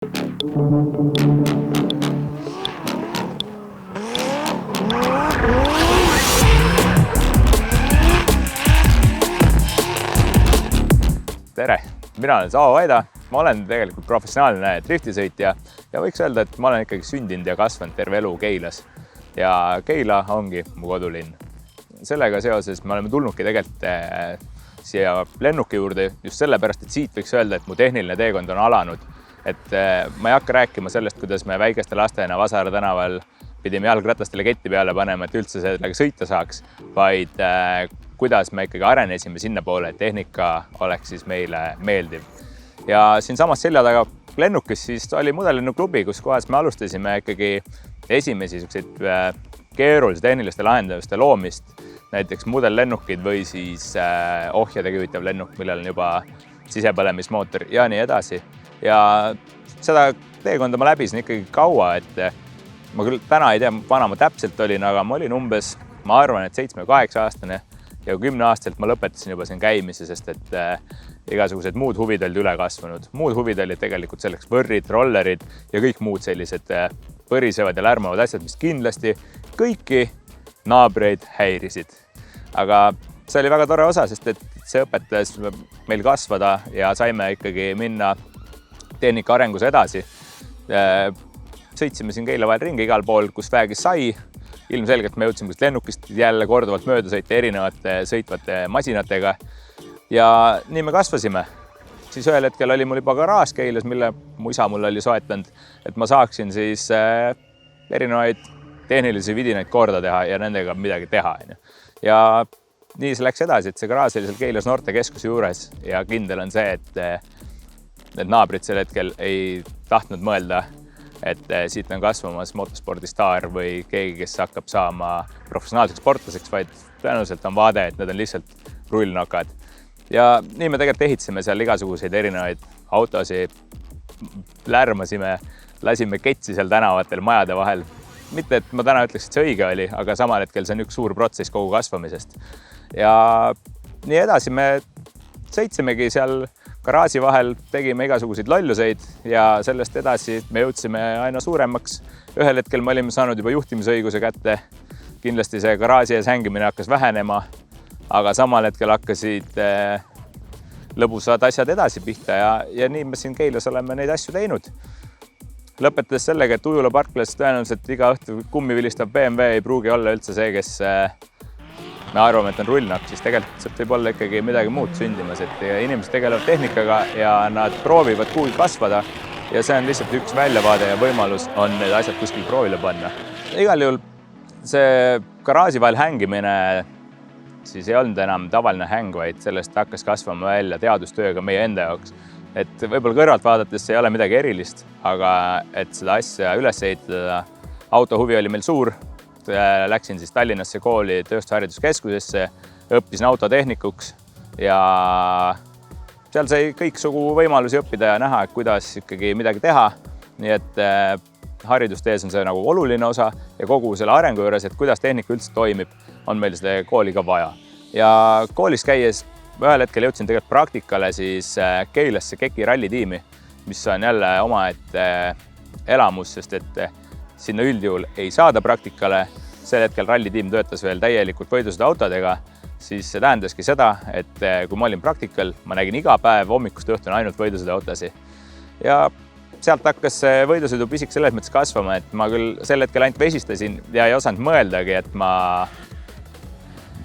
Tere! Mina olen Saavo Vaida. Ma olen tegelikult professionaalne driftisõitja ja võiks öelda, et ma olen ikkagi sündinud ja kasvanud terve elu Keilas. Ja Keila ongi mu kodulinn. Sellega seoses me oleme tulnudki tegelikult siia lennuki juurde just sellepärast, et siit võiks öelda, et mu tehniline teekond on alanud. Et ma ei hakka rääkima sellest, kuidas me väikeste lastena Vasara tänaval pidime jalgratastele ketti peale panema, et üldse sellega sõita saaks, vaid kuidas me ikkagi arenesime sinna poole, et tehnika oleks siis meile meeldiv. Ja siin samas selja taga lennukis siis oli mudellennuklubi, kus kohas me alustasime ikkagi esimesi keerulise tehniliste lahenduste loomist, näiteks mudellennukid või siis ohjadega juhitav lennuk, millel on juba sisepõlemismootor ja nii edasi. Ja seda teekonda ma läbisin ikkagi kaua, et ma küll täna ei tea, vana ma täpselt olin, aga ma olin umbes, ma arvan, et 7-8 aastane ja 10 aastaselt ma lõpetasin juba siin käimise, sest et igasugused muud huvid olid üle kasvanud. Muud huvid olid tegelikult selleks võrrid, rollerid ja kõik muud sellised põrisevad ja lärmavad asjad, mis kindlasti kõiki naabreid häirisid. Aga see oli väga tore osa, sest et see õpetas meil kasvada ja saime ikkagi minna tehnika arengus edasi. Sõitsime siin Keila vahel ringi igal pool, kus väegi sai. Ilmselgelt me jõudsime lennukist jälle korduvalt mööda sõita erinevate sõitvate masinatega ja nii me kasvasime. Siis ühel hetkel oli mul juba garaaž Keilas, mille mu isa mul oli soetanud, et ma saaksin siis erinevaid tehnilisi vidinaid korda teha ja nendega midagi teha. Ja nii see läks edasi, et see garaaž oli seal Keilas noortekeskuse juures ja kindel on see, et need naabrid sel hetkel ei tahtnud mõelda, et siit on kasvamas motospordistaar või keegi, kes hakkab saama professionaalseks sportlaseks, vaid tõenäoliselt on vaade, et need on lihtsalt rullnokad. Ja nii me tegelikult ehitasime seal igasuguseid erinevaid autosid, lärmasime, lasime ketsi seal tänavatel majade vahel. Mitte, et ma täna ütleks, et see õige oli, aga samal hetkel see on üks suur protsess kogu kasvamisest. Ja nii edasi me sõitsimegi seal garaaži vahel, tegime igasuguseid lolluseid ja sellest edasi me jõudsime aina suuremaks. Ühel hetkel me olime saanud juba juhtimisõiguse kätte. Kindlasti see garaaži ees hängimine hakkas vähenema, aga samal hetkel hakkasid lõbusad asjad edasi pihta ja nii me siin Keilas oleme neid asju teinud. Lõpetades sellega, et Ujula parklas tõenäoliselt iga õhtu kummi vilistav BMW ei pruugi olla üldse see, kes me arvame, et on rullnakk, siis tegelikult sealt võib olla ikkagi midagi muud sündimas, et inimesed tegelevad tehnikaga ja nad proovivad kuhugi kasvada ja see on lihtsalt üks väljavaade ja võimalus on need asjad kuskil proovile panna. Igal juhul see garaaži vahel hängimine siis ei olnud enam tavaline häng, vaid sellest hakkas kasvama välja teadustööga meie enda jaoks. Et võib-olla kõrvalt vaadates see ei ole midagi erilist, aga et seda asja üles ehitada, autohuvi oli meil suur. Läksin siis Tallinnasse kooli tööstushariduskeskusesse, õppisin autotehnikuks ja seal sai kõiksugu võimalusi õppida ja näha, kuidas ikkagi midagi teha. Nii et haridustees on see nagu oluline osa ja kogu selle arengu juures, et kuidas tehnika üldse toimib, on meil seda kooli ka vaja. Ja koolis käies ühel hetkel jõudsin tegelikult praktikale siis Keilasse KEK-i rallitiimi, mis on jälle omaette elamus, sest et sinna üldjuhul ei saada praktikale. Sel hetkel rallitiim töötas veel täielikult võidusõidu autodega, siis see tähendaski seda, et kui ma olin praktikal, ma nägin iga päev hommikust õhtuni ainult võidusõidu autosi. Ja sealt hakkas see võidusõidu pisik selles mõttes kasvama, et ma küll sel hetkel ainult vesistasin ja ei osanud mõeldagi, et ma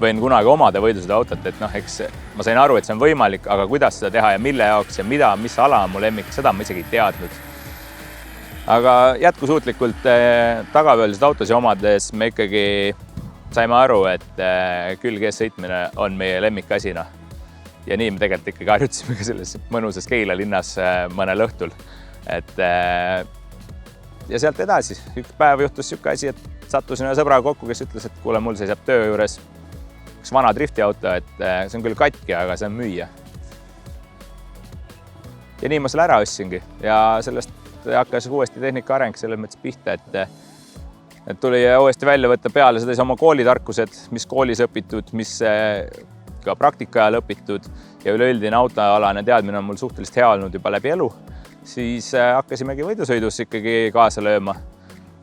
võin kunagi omada võidusõidu autot, et eks ma sain aru, et see on võimalik, aga kuidas seda teha ja mille jaoks ja mis ala on mu lemmik, seda ma isegi ei teadnud. Aga jätkusuutlikult tagapööliseid autosi omades me ikkagi saime aru, et külgees sõitmine on meie lemmikasina. Ja nii me tegelikult ikkagi harjutasime ka selles mõnusas Keila linnas mõnel õhtul. Ja sealt edasi. Üks päev juhtus siuke asi, et sattusin ühe sõbraga kokku, kes ütles, et kuule, mul seisab töö juures üks vana driftiauto, et see on küll katki, aga see on müüa. Ja nii ma selle ära ostsingi ja sellest hakkas uuesti tehnika areng selles mõttes pihta, et tuli uuesti välja võtta peale seda oma koolitarkused, mis koolis õpitud, mis ka praktika ajal õpitud ja üleüldine autoalane teadmine on mul suhteliselt hea olnud juba läbi elu. siis hakkasimegi võidusõidus ikkagi kaasa lööma.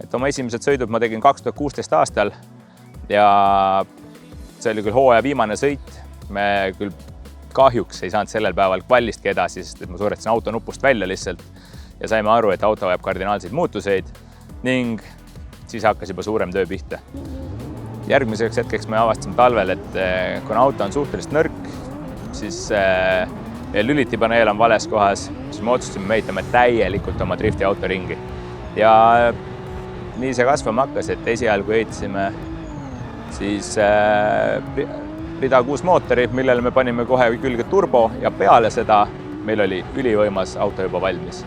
Et oma esimesed sõidud ma tegin 2016 aastal ja see oli küll hooaja viimane sõit. Me küll kahjuks ei saanud sellel päeval kvallistki edasi, sest ma suretasin auto nupust välja lihtsalt ja saime aru, et auto vajab kardinaalseid muutuseid ning siis hakkas juba suurem töö pihta. Järgmiseks hetkeks me avastasime talvel, et kuna auto on suhteliselt nõrk, siis lülitipaneel on vales kohas, siis me otsustasime meitame täielikult oma driftiauto ringi. Ja nii see kasvama hakkas, et esialgu ehitasime siis rida 6 mootori, millele me panime kohe külge turbo ja peale seda meil oli ülivõimas auto juba valmis.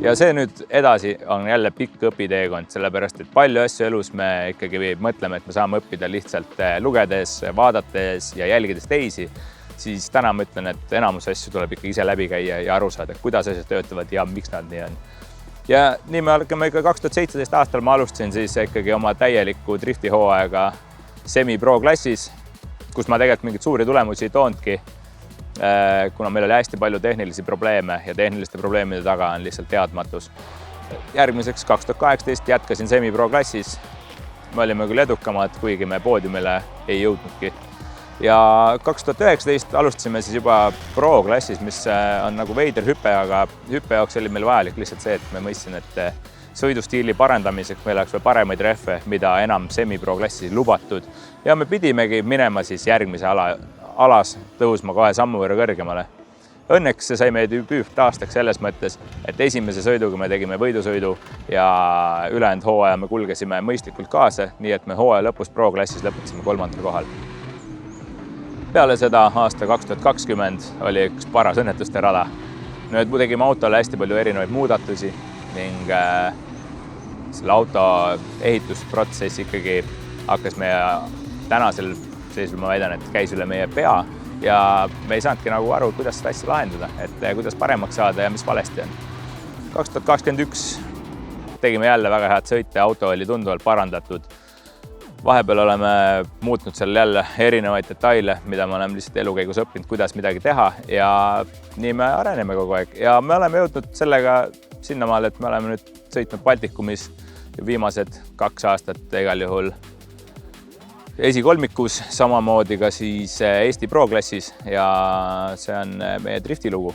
Ja see nüüd edasi on jälle pikk õpiteekond, sellepärast et palju asju elus me ikkagi mõtleme, et me saame õppida lihtsalt lugedes, vaadates ja jälgides teisi, siis täna ma ütlen, et enamus asju tuleb ikkagi ise läbi käia ja aru saada, kuidas asjad töötavad ja miks nad nii on. Ja nii me hakkame ikka 2017 aastal ma alustasin siis ikkagi oma täieliku driftihooaega semi-pro klassis, kus ma tegelikult mingit suuri tulemusi ei toonudki, kuna meil oli hästi palju tehnilisi probleeme ja tehniliste probleemide taga on lihtsalt teadmatus. Järgmiseks 2018 jätkasin semi-pro klassis. Me olime küll edukamad, kuigi me poodiumile ei jõudnudki. Ja 2019 alustasime siis juba pro klassis, mis on nagu veider hüpe, aga hüppe jaoks oli meil vajalik lihtsalt see, et me mõistsin, et sõidustiili parandamiseks meil oleks veel paremaid rehve, mida enam semi-pro klassis lubatud. Ja me pidimegi minema siis järgmise alas tõusma kohe sammu võrra kõrgemale. Õnneks see sai meie debüüt aastaks selles mõttes, et esimese sõiduga me tegime võidusõidu ja ülejäänud hooaja me kulgesime mõistlikult kaasa, nii et me hooaja lõpus pro klassis lõpetasime 3. kohal. Peale seda aasta 2020 oli üks paras õnnetuste rada. Nüüd tegime autole hästi palju erinevaid muudatusi ning selle auto ehitusprotsess ikkagi hakkas meie tänasel seisul, ma väidan, et käis üle meie pea ja me ei saanudki nagu aru, kuidas seda asja lahendada, et kuidas paremaks saada ja mis valesti on. 2021 tegime jälle väga head sõite, auto oli tunduvalt parandatud. Vahepeal oleme muutnud seal jälle erinevaid detaile, mida me oleme lihtsalt elukäigus õppinud, kuidas midagi teha ja nii me areneme kogu aeg. Ja me oleme jõudnud sellega sinnamaal, et me oleme nüüd sõitnud Baltikumis viimased 2 aastat igal juhul esikolmikus, samamoodi ka siis Eesti Pro klassis ja see on meie driftilugu.